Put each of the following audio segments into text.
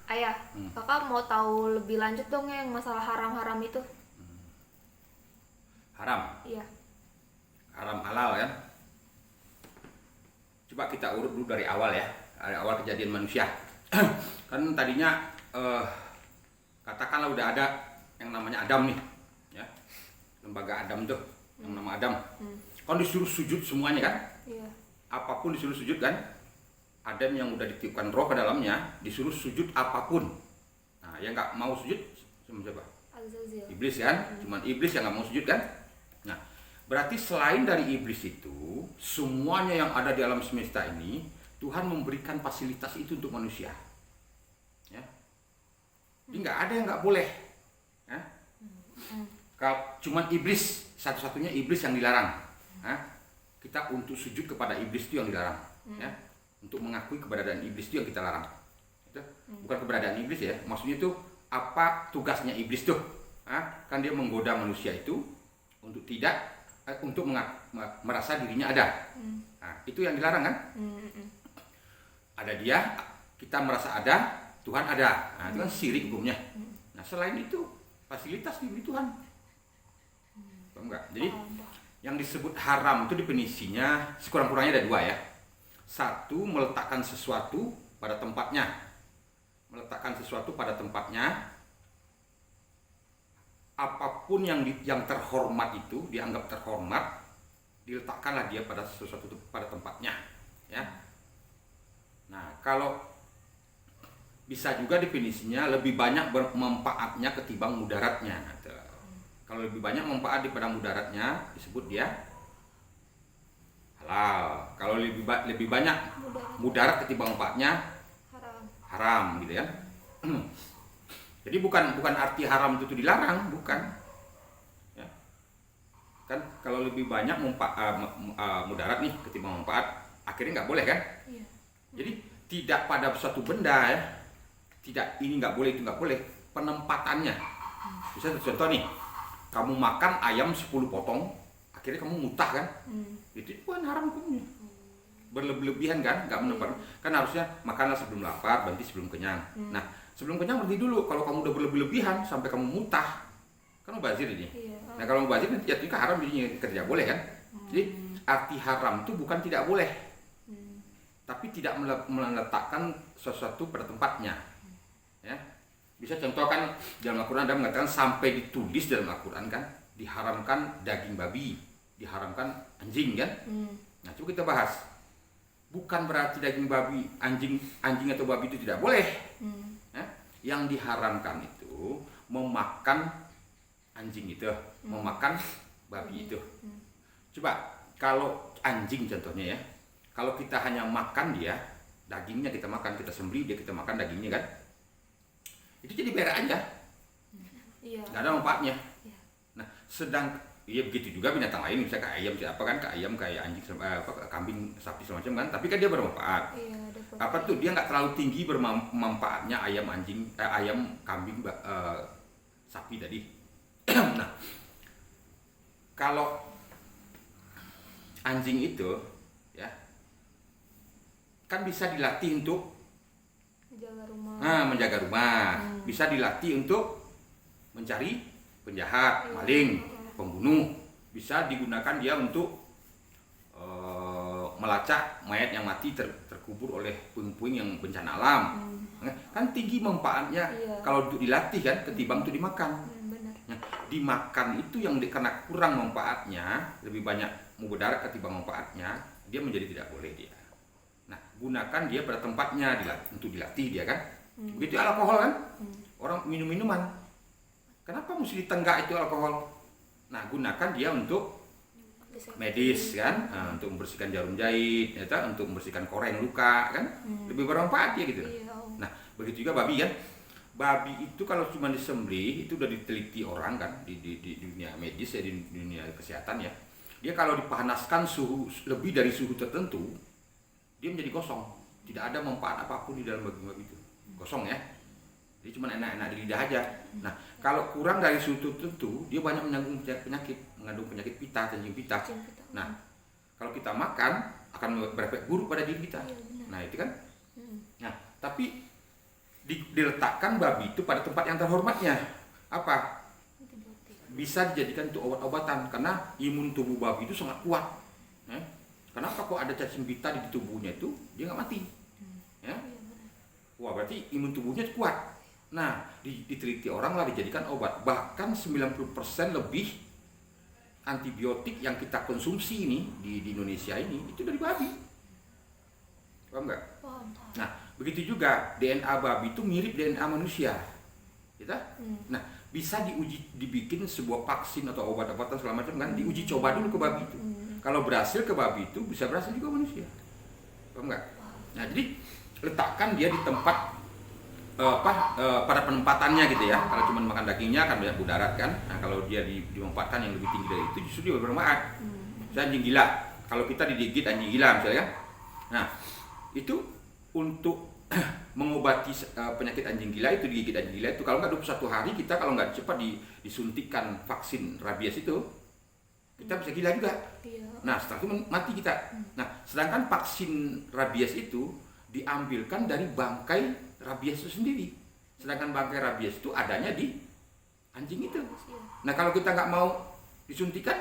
Ayah, kakak mau tahu lebih lanjut dong yang masalah haram-haram itu? Haram, Iya. haram halal kan. Coba kita urut dulu dari awal ya, dari awal kejadian manusia. Kan tadinya katakanlah udah ada yang namanya Adam nih, ya, lembaga Adam tuh, yang nama Adam. Kan disuruh sujud semuanya kan, Iya. apapun disuruh sujud kan. Adam yang udah ditiupkan roh ke dalamnya disuruh sujud apapun. Nah, yang nggak mau sujud sama siapa? Azazil. Iblis kan, cuman iblis yang nggak mau sujud kan. Nah, berarti selain dari iblis itu, semuanya yang ada di alam semesta ini Tuhan memberikan fasilitas itu untuk manusia, ya. Jadi nggak ada yang nggak boleh, ya. Kalau cuman iblis, satu-satunya iblis yang dilarang, ya. Kita untuk sujud kepada iblis itu yang dilarang, ya. Untuk mengakui keberadaan iblis itu yang kita larang. Itu bukan keberadaan iblis ya, maksudnya itu apa tugasnya iblis tuh? Kan dia menggoda manusia itu untuk tidak untuk merasa dirinya ada. Nah, itu yang dilarang kan? Ada dia, kita merasa ada, Tuhan ada. Nah, itu kan syirik hukumnya. Nah, selain itu fasilitas diberi Tuhan. Paham enggak? Jadi yang disebut haram itu definisinya sekurang-kurangnya ada dua ya. Satu, meletakkan sesuatu pada tempatnya. Meletakkan sesuatu pada tempatnya. Apapun yang terhormat itu dianggap terhormat, diletakkanlah dia pada sesuatu itu pada tempatnya, ya. Nah, kalau bisa juga definisinya lebih banyak bermanfaatnya ketimbang mudaratnya. Kalau lebih banyak manfaat daripada mudaratnya disebut dia halal. Kalau lebih banyak mudarat ketimbang manfaatnya haram gitu ya. Jadi bukan arti haram itu dilarang, bukan. Ya. Kan kalau lebih banyak mudarat nih ketimbang manfaat, akhirnya nggak boleh kan? Iya. Jadi tidak pada suatu benda ya, tidak ini nggak boleh itu nggak boleh, penempatannya. Bisa contoh nih, kamu makan ayam 10 potong, akhirnya kamu mutah kan? Itu bukan haram hukumnya. Berlebihan kan, nggak menempatkan. Kan harusnya makanlah sebelum lapar, berhenti sebelum kenyang. Nah, sebelum kenyang berhenti dulu. Kalau kamu udah berlebihan sampai kamu mutah, kan mubazir ini. Iya. Nah, kalau mubazir nanti jatuhnya haram, jadinya kerja boleh kan? Jadi arti haram itu bukan tidak boleh, tapi tidak meletakkan sesuatu pada tempatnya. Ya, bisa contohkan dalam Al-Quran ada mengatakan sampai ditulis dalam Al-Quran kan diharamkan daging babi, diharamkan anjing kan. Nah, coba kita bahas. Bukan berarti daging babi, anjing atau babi itu tidak boleh. Ya, yang diharamkan itu memakan anjing itu, memakan babi itu. Coba kalau anjing contohnya ya, kalau kita hanya makan dia, dagingnya kita makan, kita sembelih dia kita makan dagingnya kan, itu jadi berak aja, Iya. nggak ada manfaatnya. Iya. Nah, iya begitu juga binatang lain, misalnya kayak ayam, siapa kan kayak ayam, kayak anjing, kambing, sapi semacam kan, tapi kan dia bermanfaat. Iya, ada Apa tuh dia nggak terlalu tinggi bermanfaatnya ayam, anjing, ayam, kambing, sapi tadi. Nah, kalau anjing itu ya kan bisa dilatih untuk menjaga rumah. menjaga rumah, bisa dilatih untuk mencari penjahat, maling, pembunuh, bisa digunakan dia untuk melacak mayat yang mati terkubur oleh puing-puing yang bencana alam. Kan tinggi manfaatnya. Iya. Kalau untuk dilatih kan ketimbang untuk dimakan. Benar. Nah, dimakan itu yang karena kurang manfaatnya, lebih banyak mudarat ketimbang manfaatnya, dia menjadi tidak boleh dia. Nah, gunakan dia pada tempatnya untuk dilatih dia kan. Begitu alkohol kan, orang minum minuman, kenapa mesti ditenggak itu alkohol? Nah, gunakan dia untuk medis kan, untuk membersihkan jarum jahit, untuk membersihkan koreng luka kan, lebih bermanfaat dia gitu. Iya. Nah, begitu juga babi kan. Babi itu kalau cuma disembelih itu udah diteliti orang kan di dunia medis ya, di dunia kesehatan ya. Dia kalau dipanaskan suhu lebih dari suhu tertentu, dia menjadi kosong. Tidak ada manfaat apapun di dalam daging babi itu. Kosong ya. Dia cuma enak-enak di lidah aja. Nah, kalau kurang dari suhu tertentu, dia banyak mengandung penyakit pita, cacing pita. Nah, kalau kita makan akan berefek buruk pada diri kita. Iya, benar. Nah, itu kan. Nah, tapi diletakkan babi itu pada tempat yang terhormatnya. Apa? Antibiotik. Bisa dijadikan untuk obat-obatan karena imun tubuh babi itu sangat kuat. Ya. Kenapa kok ada cacing pita di tubuhnya itu dia nggak mati? Ya. Iya benar. Wah, berarti imun tubuhnya kuat. Nah, diteliti orang lah dijadikan obat. Bahkan 90% lebih antibiotik yang kita konsumsi ini di Indonesia ini itu dari babi. Paham nggak? Paham. Nah, begitu juga DNA babi itu mirip DNA manusia. Kita? Nah, bisa dibikin sebuah vaksin atau obat-obatan segala macam kan diuji coba dulu ke babi itu. Kalau berhasil ke babi itu bisa berhasil juga manusia. Paham nggak? Nah, jadi letakkan dia di tempat pada penempatannya gitu ya. Kalau cuma makan dagingnya akan banyak mudarat kan. Nah, kalau dia dimanfaatkan yang lebih tinggi dari itu justru dia bermanfaat. Misalnya anjing gila. Kalau kita digigit anjing gila misalnya kan. Nah, itu untuk mengobati penyakit anjing gila itu digigit anjing gila itu kalau nggak 21 hari kita kalau nggak cepat disuntikkan vaksin rabies itu kita bisa gila juga. Iya. Nah, setelah itu mati kita. Nah, sedangkan vaksin rabies itu diambilkan dari bangkai rabies itu sendiri. Sedangkan bangkai rabies itu adanya di anjing itu. Iya. Nah, kalau kita nggak mau disuntikan,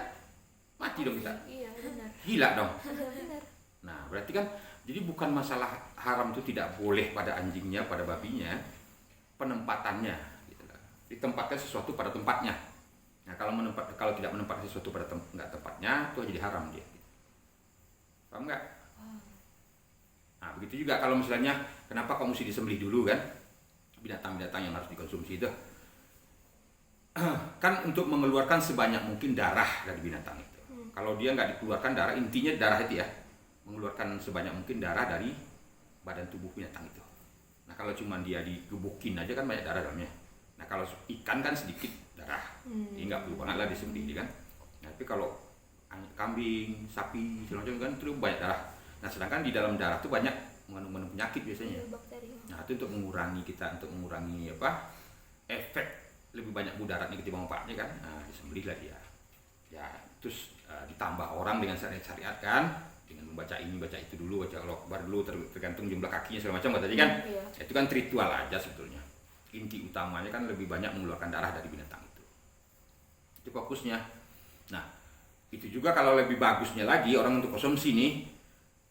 mati dong kita. Iya benar. Gila dong. Iya benar. Nah, berarti kan jadi bukan masalah haram itu tidak boleh pada anjingnya, pada babinya, penempatannya. Gitu lah. Ditempatkan sesuatu pada tempatnya. Nah, kalau tidak menempatkan sesuatu pada nggak tempatnya, itu jadi haram dia. Paham nggak? Nah, begitu juga kalau misalnya kenapa kamu mesti disembelih dulu kan? Binatang-binatang yang harus dikonsumsi itu. Kan untuk mengeluarkan sebanyak mungkin darah dari binatang itu. Kalau dia nggak dikeluarkan darah, intinya darah itu ya. Mengeluarkan sebanyak mungkin darah dari badan tubuh binatang itu. Nah, kalau cuma dia digebukin aja kan banyak darah dalamnya. Nah, kalau ikan kan sedikit darah, jadi nggak perlu banget lah disembelih kan. Nah, tapi kalau kambing, sapi, segala macam kan itu banyak darah. Nah, sedangkan di dalam darah itu banyak mengandung penyakit biasanya. Bakteri. Nah, itu untuk mengurangi efek lebih banyak mudaratnya ketimbang manfaatnya kan. Nah, disembelih lah dia. Ya, terus ditambah orang dengan syariat kan. Dengan membaca ini, baca itu dulu, baca Allahu Akbar dulu, tergantung jumlah kakinya segala macam tadi kan. Iya. Itu kan ritual aja sebetulnya. Inti utamanya kan lebih banyak mengeluarkan darah dari binatang itu. Itu fokusnya. Nah, itu juga kalau lebih bagusnya lagi orang untuk konsumsi nih.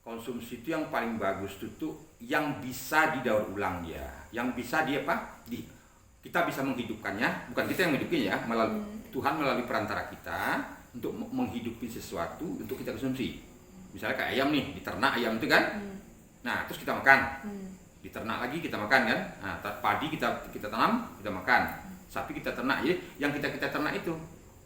Konsumsi itu yang paling bagus itu yang bisa didaur ulang dia. Yang bisa kita bisa menghidupkannya, bukan kita yang menghidupkannya ya, Tuhan melalui perantara kita untuk menghidupi sesuatu untuk kita konsumsi. Misalnya kayak ayam nih, diternak ayam itu kan. Nah, terus kita makan. Diternak lagi kita makan kan. Nah, padi kita tanam, kita makan. Sapi kita ternak. Jadi yang kita ternak itu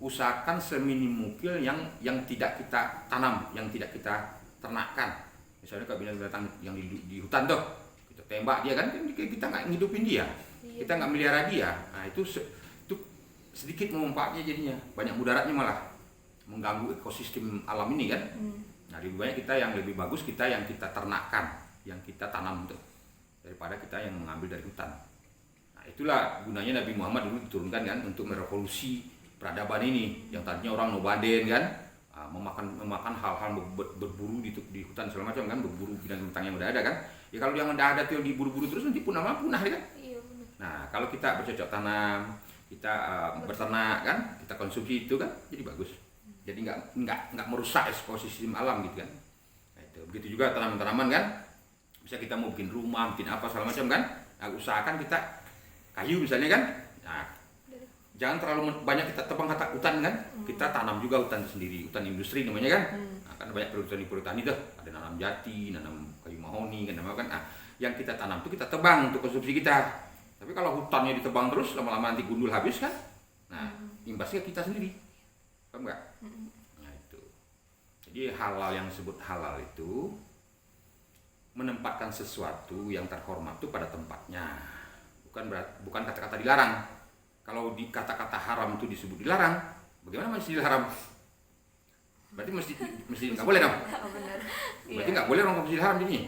usahakan seminim mungkin yang tidak kita tanam, yang tidak kita ternakkan. Misalnya kalau binatang yang di hutan tuh, kita tembak dia kan, kita nggak ngidupin dia. Kita nggak melihara dia. Nah, itu sedikit manfaatnya jadinya. Banyak mudaratnya malah mengganggu ekosistem alam ini kan. Nah, lebih banyak yang lebih bagus yang kita ternakkan, yang kita tanam tuh, daripada kita yang mengambil dari hutan. Nah, itulah gunanya Nabi Muhammad dulu diturunkan kan untuk merevolusi peradaban ini. Yang tadinya orang nomaden kan, memakan hal-hal berburu di hutan segala macam kan, berburu binatang yang udah ada kan. Ya kalau yang udah ada tuh diburu-buru terus nanti punah kan. Iya benar. Nah, kalau kita bercocok tanam, kita berternak kan, kita konsumsi itu kan jadi bagus. Jadi nggak merusak ekosistem alam gitu kan. Nah, itu. Begitu juga tanaman-tanaman kan. Bisa kita mau bikin rumah, bikin apa segala macam kan. Nah, usahakan kita kayu misalnya kan. Nah, jangan terlalu banyak kita tebang hutan kan. Kita tanam juga hutan sendiri, hutan industri namanya kan. Nah, kan banyak perhutani itu. Ada nanam jati, nanam kayu mahoni kan, nah, yang kita tanam itu kita tebang untuk konsumsi kita. Tapi kalau hutannya ditebang terus lama-lama nanti gundul habis kan. Nah, imbasnya kita sendiri. Paham nggak? Nah, itu. Jadi halal yang disebut halal itu menempatkan sesuatu yang terhormat itu pada tempatnya. Bukan kata-kata dilarang. Kalau di kata-kata haram itu disebut dilarang, bagaimana masih dilarang? Berarti mesti nggak boleh dong. Berarti nggak boleh orang masjidil haram ini.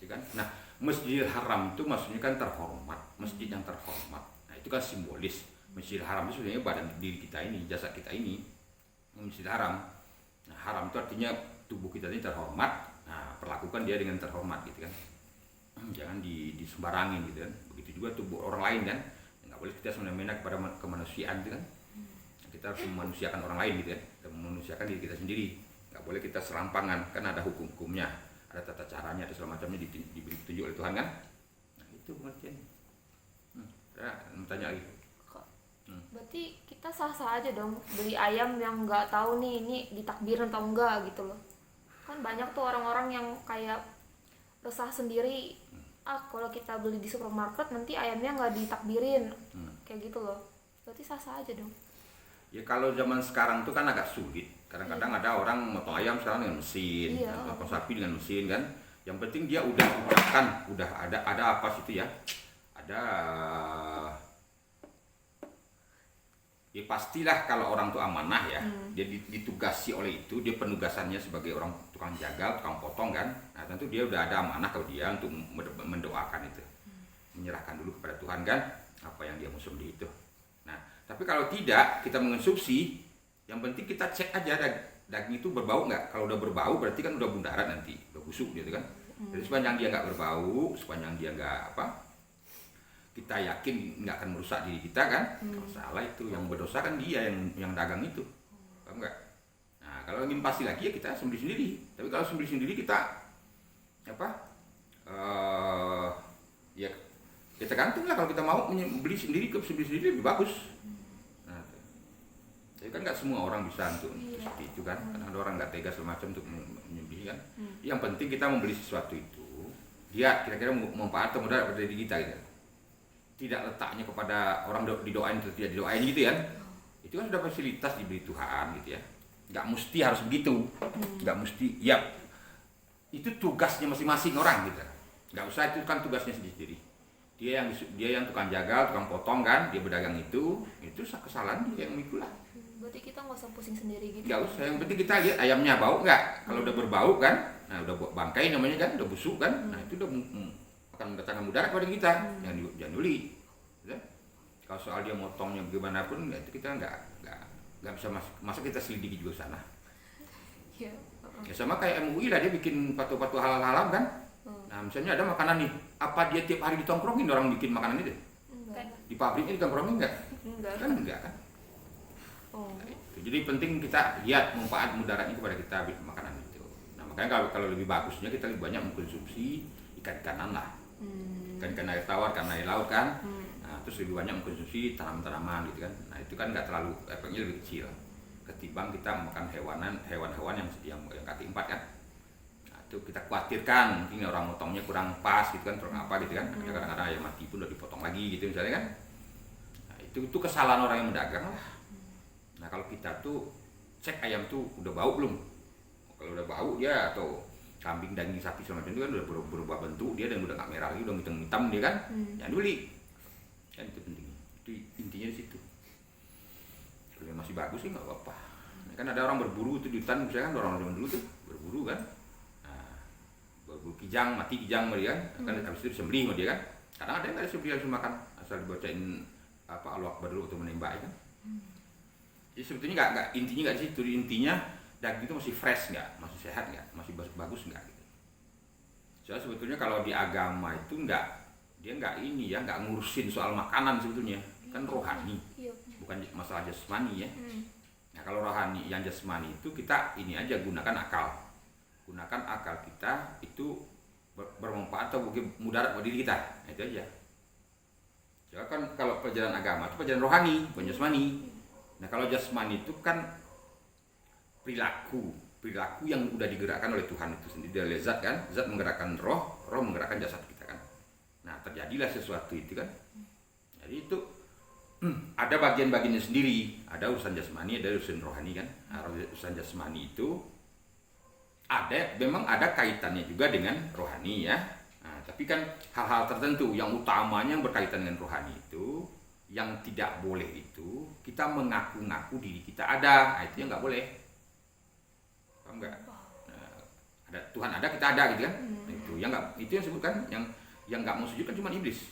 Kan? Nah, masjidil haram itu maksudnya kan terhormat, masjid yang terhormat. Nah, itu kan simbolis. Masjidil haram itu sebenarnya badan diri kita ini, jasad kita ini, masjidil haram. Nah, haram itu artinya tubuh kita ini terhormat. Nah, perlakukan dia dengan terhormat gitu kan. Jangan disembarangin gitu kan. Begitu juga tuh orang lain kan. Nggak boleh kita semena-mena kepada kemanusiaan itu kan. Kita harus memanusiakan orang lain gitu kan. Kita memanusiakan diri kita sendiri. Nggak boleh kita serampangan, kan ada hukum-hukumnya, ada tata caranya, ada segala macamnya diberi petunjuk oleh Tuhan kan. Nah itu pengertiannya. Mau tanya lagi. Berarti kita sah-sah aja dong beli ayam yang nggak tahu nih ini ditakbirin atau enggak gitu loh. Kan banyak tuh orang-orang yang kayak resah sendiri, kalau kita beli di supermarket nanti ayamnya nggak ditakbirin, kayak gitu loh. Berarti sah-sah aja dong. Ya kalau zaman sekarang tuh kan agak sulit. Kadang-kadang ada orang motong ayam sekarang dengan mesin, motong sapi dengan mesin kan. Yang penting dia udah ada apa situ ya. Ada ya pastilah kalau orang tuh amanah ya, dia ditugasi oleh itu, dia penugasannya sebagai orang tukang jagal, tukang potong kan. Nah tentu dia udah ada amanah kalau dia untuk mendoakan itu, menyerahkan dulu kepada Tuhan kan apa yang dia mau sembelih itu. Nah tapi kalau tidak kita mengonsumsi, yang penting kita cek aja daging itu berbau nggak. Kalau udah berbau berarti kan udah bundaran nanti, udah busuk gitu kan. Jadi sepanjang dia nggak berbau, sepanjang dia nggak kita yakin nggak akan merusak diri kita kan. Kalau salah itu yang berdosa kan dia yang dagang itu, paham nggak? Nah kalau ingin pasti lagi ya kita sembelih sendiri. Tapi kalau sembelih sendiri kita ya tergantung lah. Kalau kita mau beli sendiri, sembelih sendiri lebih bagus. Nah, tapi kan nggak semua orang bisa untuk seperti itu kan. Karena ada orang nggak tega semacam untuk menyembelih kan. Yang penting kita membeli sesuatu itu dia kira-kira manfaat atau mudarat pada diri kita gitu. Tidak letaknya kepada orang didoain atau tidak didoain gitu ya. Itu kan sudah fasilitas diberi Tuhan gitu ya. Nggak mesti harus begitu. Nggak mesti, ya itu tugasnya masing-masing orang gitu. Nggak usah, itu kan tugasnya sendiri. Dia yang tukang jagal, tukang potong kan, dia berdagang itu kesalahan dia yang mikulah. Berarti kita nggak usah pusing sendiri gitu. Nggak usah, yang penting kita lihat ayamnya bau nggak. Kalau udah berbau kan, nah udah bangkai namanya kan, udah busuk kan, nah itu udah akan mendatangkan mudarat kepada kita. Jangan beli ya. Kalau soal dia motongnya bagaimanapun itu kita nggak bisa masa kita selidiki juga sana ya. Sama kayak MUI lah, dia bikin patu-patu halal kan. Nah misalnya ada makanan nih, apa dia tiap hari ditongkrongin orang bikin makanan itu? Enggak. Di pabriknya ditongkrongin enggak kan. Nah, jadi penting kita lihat manfaat mudaratnya kepada kita makanan itu. Nah makanya kalau lebih bagusnya kita lebih banyak mengkonsumsi ikan-ikanan lah. Ikan air tawar, ikan air laut kan. Nah, terus lebih banyak mengkonsumsi tanaman-tanaman gitu kan. Nah, itu kan nggak terlalu, efeknya lebih kecil ketimbang kita makan hewan-hewan yang kaki empat kan. Nah, itu kita khawatirkan mungkin orang motongnya kurang pas gitu kan, kurang apa gitu kan. Kadang-kadang ayam mati pun udah dipotong lagi gitu misalnya kan. Nah, itu kesalahan orang yang mendagang lah. Nah, kalau kita tuh cek ayam tuh udah bau belum. Kalau udah bau dia atau kambing, daging sapi semacam itu kan udah berubah bentuk dia dan udah nggak merah lagi, udah hitam dia kan, jangan beli kan. Itu penting, itu intinya di situ. Kalau masih bagus sih nggak apa-apa. Nah, kan ada orang berburu itu di hutan misalnya kan, orang zaman dulu tuh berburu kan, nah, berburu kijang, mati kijang dia kan, habis itu disembelih sama dia kan. Kadang ada yang nggak disembelih langsung makan, asal dibacain Allahu Akbar dulu untuk menembak kan. Jadi sebetulnya nggak intinya nggak di situ, intinya daging itu masih fresh nggak, masih sehat nggak, masih bagus nggak gitu. Soalnya sebetulnya kalau di agama itu dia nggak ngurusin soal makanan sebetulnya, kan rohani, bukan masalah jasmani ya. Nah kalau rohani yang jasmani itu kita ini aja gunakan akal kita itu bermanfaat atau mungkin mudarat buat diri kita, nah, itu aja. Soalnya kan kalau perjalanan agama itu perjalanan rohani, bukan jasmani. Nah kalau jasmani itu kan perilaku yang udah digerakkan oleh Tuhan itu sendiri, dia zat kan, zat menggerakkan roh menggerakkan jasad kita kan. Nah terjadilah sesuatu itu kan. Jadi itu ada bagian-bagiannya sendiri, ada urusan jasmani, ada urusan rohani kan. Nah, urusan jasmani itu memang ada kaitannya juga dengan rohani ya. Nah, tapi kan hal-hal tertentu yang utamanya yang berkaitan dengan rohani itu, yang tidak boleh itu kita mengaku-ngaku diri kita ada, nah, itu yang nggak boleh. Paham nggak? Nah, ada Tuhan ada, kita ada gitu kan. Itu yang sebutkan yang nggak mau sujud kan cuma iblis.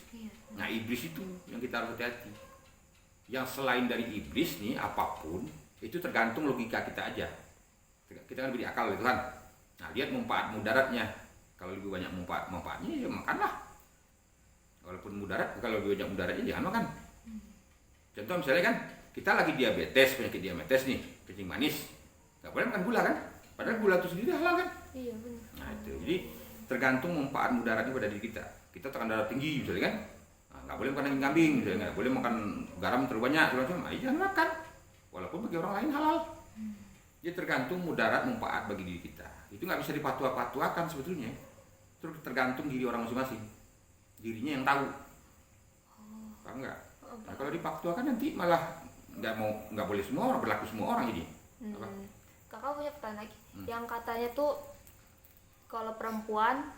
Nah iblis itu yang kita harus hati-hati. Yang selain dari iblis nih apapun itu tergantung logika kita aja. Kita kan beri akal oleh Tuhan. Nah lihat manfaat mudaratnya. Kalau lebih banyak manfaatnya ya makanlah. Walaupun mudarat, kalau lebih banyak mudaratnya jangan makan. Contoh misalnya kan, kita lagi penyakit diabetes nih, kencing manis, nggak boleh makan gula kan? Padahal gula itu sendiri halal kan? Iya benar. Nah itu, jadi tergantung manfaat mudaratnya pada diri kita. Kita tekanan darah tinggi misalnya kan, nah, nggak boleh makan daging kambing, misalnya nggak boleh makan garam terlalu banyak, jangan makan. Walaupun bagi orang lain halal. Jadi tergantung mudarat manfaat bagi diri kita. Itu nggak bisa dipatuakan sebetulnya. Terus tergantung diri orang masing-masing. Dirinya yang tahu. Paham nggak? Nah, kalau dipaktuakan nanti malah nggak boleh semua orang, berlaku semua orang jadi. Apa? Kakak punya pertanyaan lagi. Yang katanya tuh kalau perempuan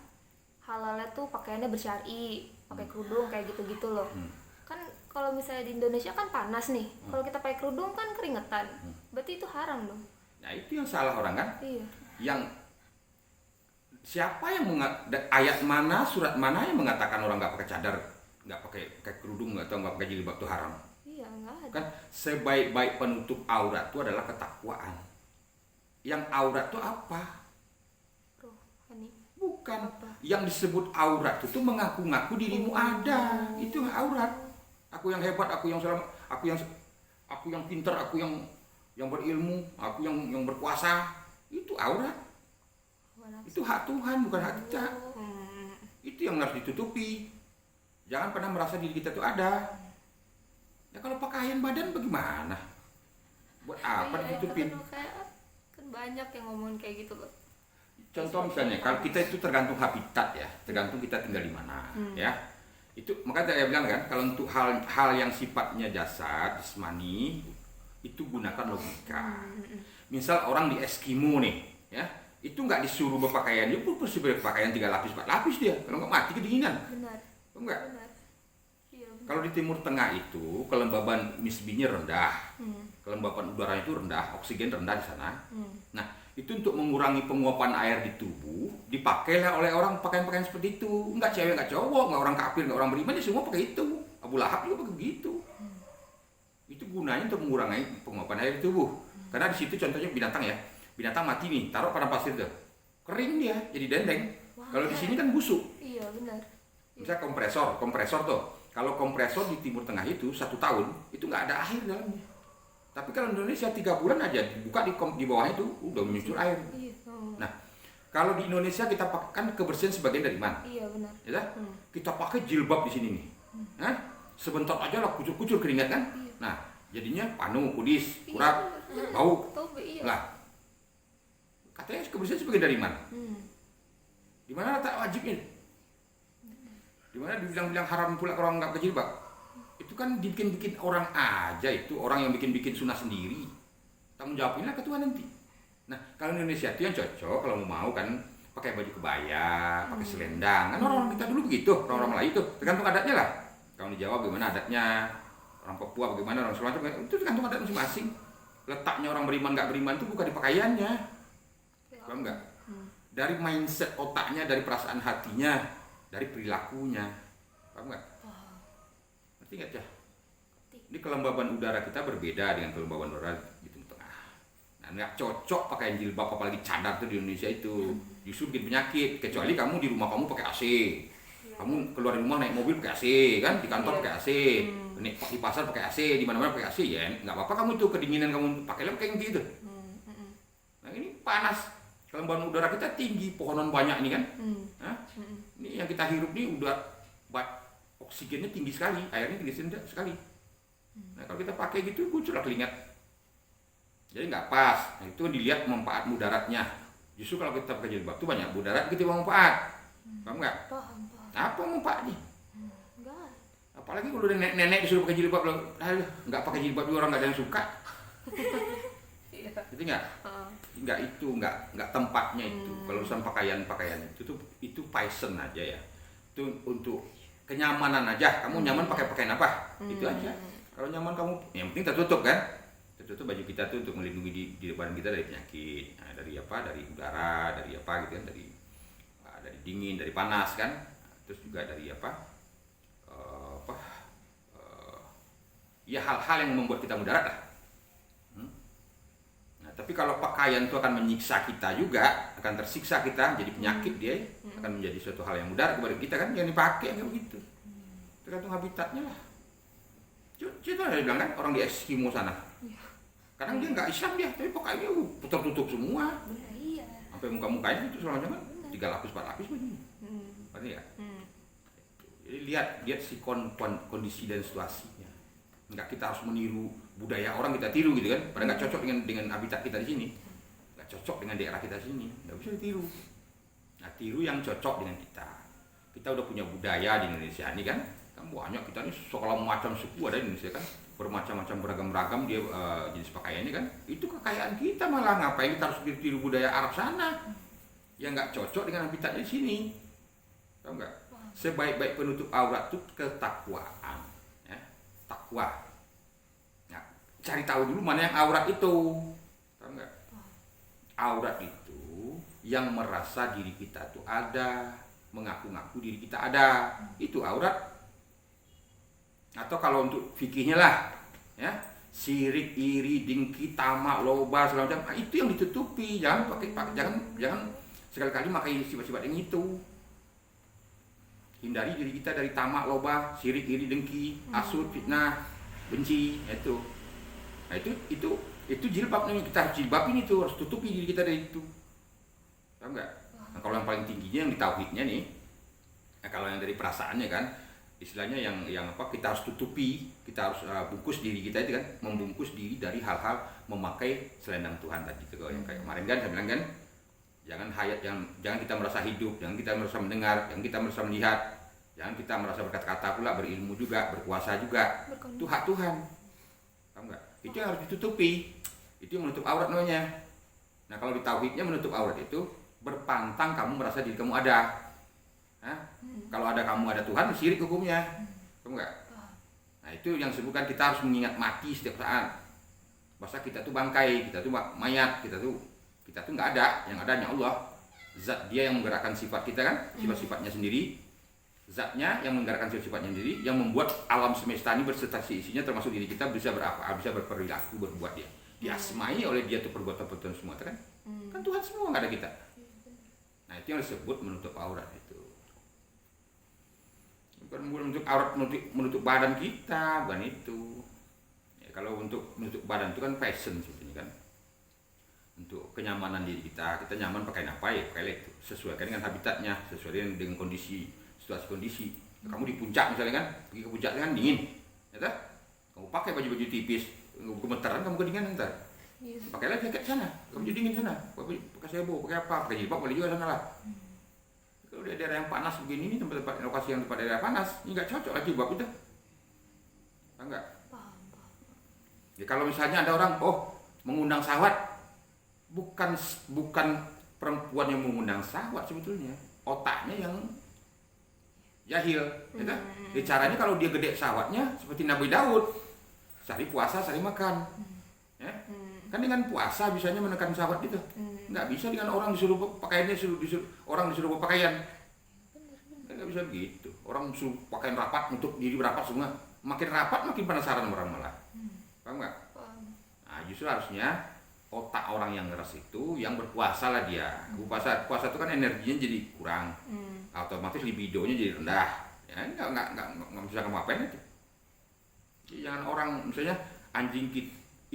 halalnya tuh pakaiannya bersyari, pakai kerudung kayak gitu-gitu loh. Kan kalau misalnya di Indonesia kan panas nih. Kalau kita pakai kerudung kan keringetan. Berarti itu haram dong. Nah itu yang salah orang kan? Iya. Yang siapa yang ayat mana, surat mana yang mengatakan orang nggak pakai cadar, nggak pakai kerudung atau nggak pakai jilbab itu haram? Iya, nggak ada. Kan sebaik-baik penutup aurat itu adalah ketakwaan. Yang aurat itu apa? Rohani. Bukan. Apa? Yang disebut aurat itu mengaku-ngaku dirimu ada. Itu aurat. Aku yang hebat, aku yang selamat, aku yang pintar, aku yang berilmu, aku yang berkuasa. Itu aurat. Itu hak Tuhan, bukan hak kita. Itu yang harus ditutupi. Jangan pernah merasa diri kita itu ada. Ya kalau pakaian badan bagaimana? Buat apa ditutupin? Kan banyak yang ngomongin kayak gitu loh. Contoh misalnya, kalau kita itu tergantung habitat ya, tergantung kita tinggal di mana, ya. Itu makanya saya bilang kan, kalau untuk hal yang sifatnya jasad, jasmani, itu gunakan logika. Misal orang di Eskimo nih, ya, itu nggak disuruh berpakaian, dia pun pasti berpakaian 3 lapis, 4 lapis dia, kalau nggak mati kedinginan. Benar. Enggak. Benar. Iya, benar. Kalau di Timur Tengah itu kelembaban misbinya rendah, kelembaban udara itu rendah, oksigen rendah di sana. Nah, itu untuk mengurangi penguapan air di tubuh, dipakailah oleh orang pakaian-pakaian seperti itu. Enggak cewek, enggak cowok, enggak orang kafir, enggak orang beriman, semua pakai itu. Abu Lahab juga pakai begitu. Itu gunanya untuk mengurangi penguapan air di tubuh. Karena di situ contohnya binatang ya, binatang mati nih, taruh padang pasir tuh, kering dia, jadi dendeng. Kalau di sini kan busuk. Iya benar. Misalnya kompresor tuh. Kalau kompresor di Timur Tengah itu 1 tahun, itu nggak ada air dalamnya. Tapi kalau Indonesia 3 bulan aja dibuka di bawahnya itu udah menyucur air. Iya. Nah, kalau di Indonesia kita pakai kan kebersihan sebagian dari mana? Iya benar. Ya, kita pakai jilbab di sini nih. Hah? Sebentar aja lah kucur-kucur keringat kan? Nah, jadinya panu, kudis, kurap, bau. Tobe, iya. Lah, katanya kebersihan sebagian dari mana? Di mana letak wajibnya? Di mana dibilang-bilang haram pula kalau nggak pakai jilbab? Itu kan dibikin-bikin orang aja, itu orang yang bikin-bikin sunnah sendiri. Tanggung jawabnya ke Tuhan nanti. Nah, kalau Indonesia itu yang cocok kalau mau kan pakai baju kebaya, pakai selendang. Kan orang kita dulu begitu, orang Melayu itu tergantung adatnya lah. Kalau di Jawa bagaimana adatnya, orang Papua bagaimana, orang Sumatera itu tergantung adat masing-masing. Letaknya orang beriman nggak beriman itu bukan di pakaiannya. Paham nggak? Dari mindset otaknya, dari perasaan hatinya, dari perilakunya. Paham nggak? Ngerti nggak ya? Ini kelembaban udara kita berbeda dengan kelembaban udara di Timur Tengah. Nah, nggak cocok pakaian jilbab apalagi cadar tuh di Indonesia itu. Justru bikin penyakit. Kecuali kamu di rumah kamu pakai AC. Kamu keluar dari rumah naik mobil pakai AC, kan? Di kantor pakai AC. Di pasar pakai AC, di mana-mana pakai AC ya. Nggak apa-apa kamu tuh kedinginan kamu pakailah pakai yang gitu. Nah ini panas. Kelembaban udara kita tinggi, pohonan banyak nih kan. Ini yang kita hirup nih udah oksigennya tinggi sekali, airnya tinggi sekali. Nah kalau kita pakai gitu kucurlah keringat. Jadi nggak pas. Nah, itu dilihat manfaat mudaratnya. Justru kalau kita pakai jilbab itu banyak mudarat kita manfaat. Paham nggak? Paham. Apa manfaatnya? Enggak. Apalagi kalau udah nenek disuruh pakai jilbab, nggak pakai jilbab juga orang nggak ada yang suka. Iya. Itu nggak itu nggak tempatnya itu. Kalau urusan pakaian itu passion aja ya. Itu untuk kenyamanan aja. Kamu nyaman pakai pakaian apa? Itu aja. Kalau nyaman kamu, yang penting tertutup kan? Tertutup baju kita tuh untuk melindungi di badan kita dari penyakit. Nah, dari apa? Dari udara, dari apa gitu kan? Dari dingin, dari panas kan? Terus juga dari ya hal-hal yang membuat kita mudarat lah. Nah, tapi kalau pakaian itu akan menyiksa kita juga, akan tersiksa kita, jadi penyakit dia, akan akan menjadi suatu hal yang mudah kepada kita kan, yang dipakai kayak begitu. Tergantung habitatnya lah. Kita ada bilang kan orang di Eskimo sana. Kadang dia nggak Islam dia, tapi pakainya tertutup semua. Iya. Sampai muka-mukanya itu selama zaman 3 lapis 4 lapis begini. Berarti ya? Jadi lihat si kondisi dan situasinya. Enggak kita harus meniru budaya orang, kita tiru gitu kan. Padahal nggak cocok dengan habitat kita di sini. Nggak cocok dengan daerah kita sini. Nggak bisa ditiru. Nah, tiru yang cocok dengan kita. Kita udah punya budaya di Indonesia ini kan. Kan banyak kita ini sekolah macam suku ada di Indonesia kan. Bermacam-macam beragam-ragam dia jenis pakaiannya kan. Itu kekayaan kita, malah ngapain kita harus tiru budaya Arab sana. Yang nggak cocok dengan habitatnya di sini. Tahu nggak? Sebaik-baik penutup aurat itu ketakwaan, ya, takwa. Nah, cari tahu dulu mana yang aurat itu, tahu nggak? Aurat itu yang merasa diri kita itu ada, mengaku-ngaku diri kita ada, itu aurat. Atau kalau untuk fikihnya lah, ya, sirik, iri, dengki, tamak, loba, segala macam, itu yang ditutupi. Jangan jangan sekali-kali pakai sifat-sifat yang itu. Hindari diri kita dari tamak, loba, sirik, iri, dengki, hasud, fitnah, benci, itu. Nah, itu jilbab nih, kita harus jilbabin itu, harus tutupi diri kita dari itu. Tahu nggak? Nah, kalau yang paling tingginya yang di tauhidnya nih, nah, kalau yang dari perasaannya kan, istilahnya yang apa, kita harus tutupi, kita harus bungkus diri kita itu kan, membungkus diri dari hal-hal memakai selendang Tuhan tadi itu yang kayak kemarin kan saya bilang kan, jangan kita merasa hidup, jangan kita merasa mendengar, jangan kita merasa melihat, jangan kita merasa berkata-kata pula, berilmu juga, berkuasa juga. Itu hak Tuhan. Tahu nggak? Itu yang harus ditutupi. Itu yang menutup aurat namanya. Nah, kalau di tauhidnya menutup aurat itu berpantang kamu merasa diri kamu ada. Kalau ada kamu ada Tuhan, syirik hukumnya. Tahu nggak? Nah, itu yang disebutkan kita harus mengingat mati setiap saat. Bahasa kita tuh bangkai, kita tuh mayat, kita tuh nggak ada, yang ada hanya Allah. Zat dia yang menggerakkan sifat kita kan, sifat-sifatnya sendiri. Zatnya yang menggerakkan sifat-sifatnya sendiri, yang membuat alam semesta ini berserta isinya termasuk diri kita bisa bisa berperilaku, berbuat dia. Diasmai oleh dia tuh perbuatan-perbuatan semua kan? Kan Tuhan semua, nggak ada kita. Nah, itu yang disebut menutup aurat itu. Bukan menutup aurat, menutup badan kita, bukan itu. Ya, kalau untuk menutup badan itu kan fashion sebetulnya kan. Untuk kenyamanan diri kita nyaman pakai apa ya, pakai itu sesuaikan dengan habitatnya, sesuai dengan kondisi, situasi kondisi. Kamu di puncak misalnya kan, pergi ke puncak kan dingin, ya tak? Kamu pakai baju-baju tipis, gemeteran kamu kedinginan ntar. Pakailah jaket sana, baju dingin sana, pakai sebo, pakai apa, pakai jilbab boleh juga sana lah. Kalau di daerah yang panas begini, ini tempat-tempat lokasi yang tempat daerah panas, ini nggak cocok lagi jilbab itu, enggak? Ya kalau misalnya ada orang, mengundang syahwat. Bukan perempuan yang mengundang syahwat sebetulnya, otaknya yang jahil. Ya, caranya kalau dia gede syahwatnya seperti Nabi Daud, sehari puasa sehari makan, ya. Kan dengan puasa bisanya menekan syahwat itu, nggak bisa dengan orang disuruh pakaiannya, orang disuruh berpakaian, nggak bisa begitu. Orang suruh pakaian rapat untuk diri berapat semua, makin rapat makin penasaran orang malah, paham nggak? Nah, justru harusnya otak orang yang ngeres itu yang berpuasa lah dia. Puasa itu kan energinya jadi kurang, otomatis libidonya jadi rendah. Ya nggak bisa kamu apain itu. Jadi jangan orang misalnya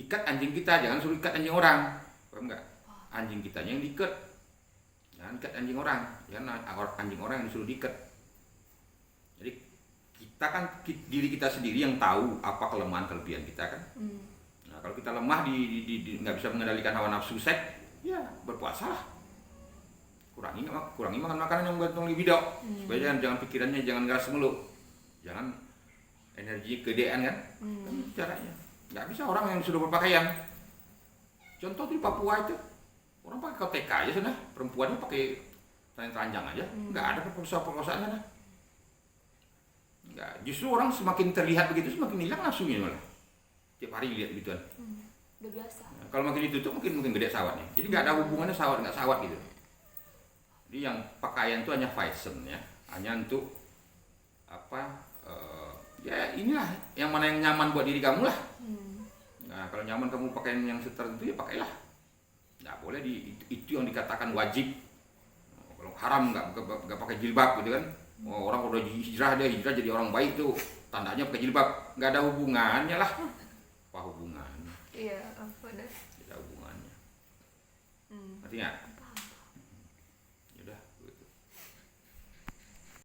ikat anjing kita, jangan suruh ikat anjing orang, paham nggak? Anjing kitanya yang diikat, jangan ikat anjing orang, jangan anjing orang yang disuruh diikat. Jadi kita kan diri kita sendiri yang tahu apa kelemahan kelebihan kita kan. Kalau kita lemah nggak bisa mengendalikan hawa nafsu seks, ya berpuasalah. Kurangi makan makanan yang menggantung libido, supaya jangan pikirannya jangan ngeras mulu, jangan energi kegedean kan. Kan caranya nggak bisa orang yang sudah berpakaian. Contoh di Papua itu orang pakai KTK aja sana, perempuannya pakai telanjang aja, nggak ada perkosaan sana. Nggak, justru orang semakin terlihat begitu semakin hilang nafsunya malah. Tiap hari lihat gituan. Udah biasa. Nah, kalau makin ditutup mungkin gede syahwatnya. Jadi nggak ada hubungannya syahwat nggak syahwat gitu. Jadi yang pakaian itu hanya fashion ya, hanya untuk apa? Ya inilah yang mana yang nyaman buat diri kamu lah. Nah kalau nyaman kamu pakaian yang tertentu ya pakailah. Nggak boleh itu yang dikatakan wajib. Kalau haram nggak pakai jilbab gitu kan. Oh, orang udah hijrah, dia hijrah jadi orang baik tuh, tandanya pakai jilbab. Nggak ada hubungannya lah. Apa hubungannya? Iya, benar. Tidak ada hubungannya. Hmm. Artinya